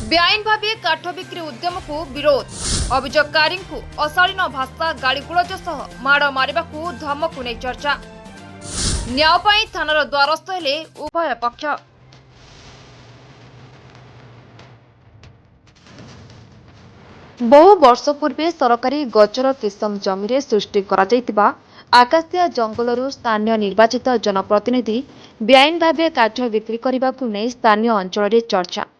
बेआईन भावे काठ बिक्री उद्यम को विरोध अभियोगकारी अशालीन भाषा गाड़ीगुलज सह माड़ मारिबा धमक नहीं चर्चा न्याय थानार द्वारस्थ हेले उभय पक्ष। बहु वर्ष पूर्वे सरकारी गचर किसम जमी सृष्टि करा आकाशिया जंगलरू स्थानीय निर्वाचित जनप्रतिनिधि बेआईन भावे काठ बिक्री करने को नहीं स्थानीय अंचल चर्चा।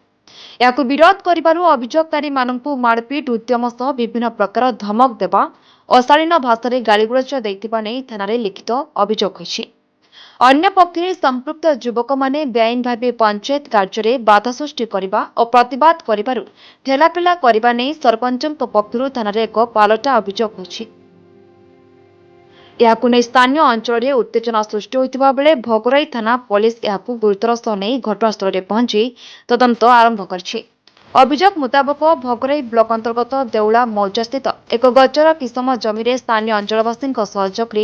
या विरोध करिबारु अभियोगकारी माननकु मारपीट उद्यम सह विभिन्न प्रकार धमक देवा अशालीन भाषा गाड़ीगुलज देइथिबा नै थानारे लिखित अभियोग होइछि। अन्य पक्षरे संपृक्त युवक माने बेआईन भावे पंचायत कार्य बाधा सृष्टि करने और प्रतिवाद करिबारु ठेलापेला करने नै सरपंचक पक्षरु थानारे एक पालटा अभियोग होइछि। याकु नै स्थानीय अंचल में उत्तेजना सृष्टि होइतिबा बेले भोगराई थाना पुलिस याकु गुरुतर सह नै घटनास्थल में पहुंची तदंत आरंभ करछि। अभियोग मुताबक भोगराई ब्लॉक अंतर्गत देउला मौजा स्थित एक गचर किसम जमी स्थानीय अंचलवासी सहयोग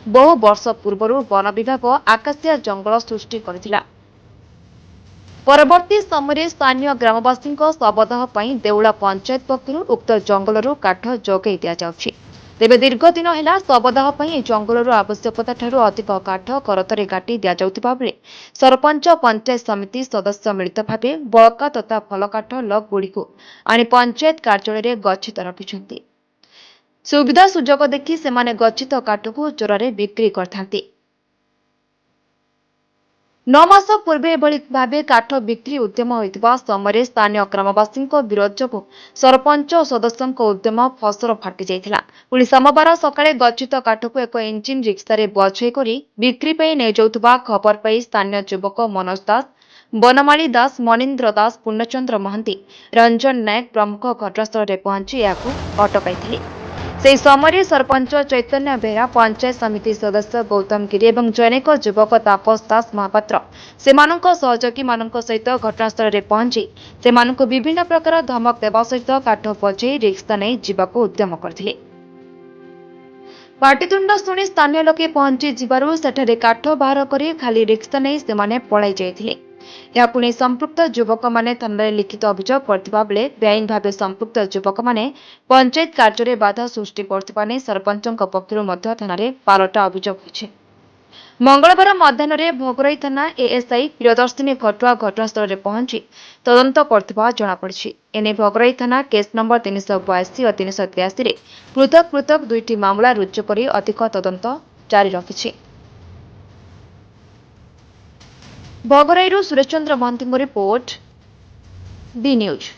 बहु वर्ष पूर्व वन विभाग आकाशिया जंगल सृष्टि करथिला। परवर्ती समय स्थानीय ग्रामवासी शवदाह पर देउला पंचायत पक्षर उक्त जंगलरू काठ जोगई दि जाउछि। तेबे दीर्घ दिन है शवदाह जंगल आवश्यकता ठारू अधिक काठ करतरे काटी दि जाउथिबा बेले सरपंच पंचायत समिति सदस्य मिलित भावे बळका तथा फल काठ लग गुड़ी आनी पंचायत कार्यालय गच्छित रखिछन्ति। सुविधा सुजोग देखि सेमाने गच्छित काठ को चोरारे बिक्री करथांती। 9 मास पूर्वे एभली भावे काठ बिक्री उद्यम होइतिबा समय स्थानीय ग्रामवासी विरोध जोगु सरपंच और सदस्यों उद्यम फसर फाटी जाइथिला। पुणी सोमवार सकाळे गच्छित काठ को एक इंजिन रिक्सा बोझई करी बिक्री पे नै जाउथबा खबर पाई स्थानीय युवक मनोज दास, बनमाली दास, मनीन्द्र दास, पूर्णचंद्र महांती, रंजन नायक प्रमुख घटनास्थल में पहुंची अटकाई। से समय सरपंच चैतन्य बेहरा, पंचायत समिति सदस्य गौतम गिरी और जैनिक युवक तापस दास महापात्र से सहयोगी सहित घटनास्थल में पहुंची से विभिन्न प्रकार धमक देवा सहित काठ बोझे रिक्सा नहीं जीवाक उद्यम करथिले। पाटितुंड शुणी स्थानीय लोके पहुंची जीवारु सेठारे काठ बाहर करी खाली रिक्सा नहीं सेमाने पलाई जाइथिले। याकु नै संपृक्त युवक माने थानारे लिखित अभियोग करथिबा बेले बेआईन भावे संपृक्त युवक माने पंचायत कार्य बाधा सृष्टि करथिबा नै सरपंचक पक्षरु मध्य थानारे पालटा अभियोग होइछि। मंगलवार मध्याह्न भोगराई थाना एएसआई प्रियदर्शिनी खटुआ घटनास्थल में पहुंची तदंत करथिबा जणा पड़िछि। एने भोगराई थाना केस नंबर 382 और 383 पृथक पृथक दुईटी मामला रुजु करी अधिक तदंत जारी रखिछि। भोगराईरू Suresh Chandra Mahanti report, B news.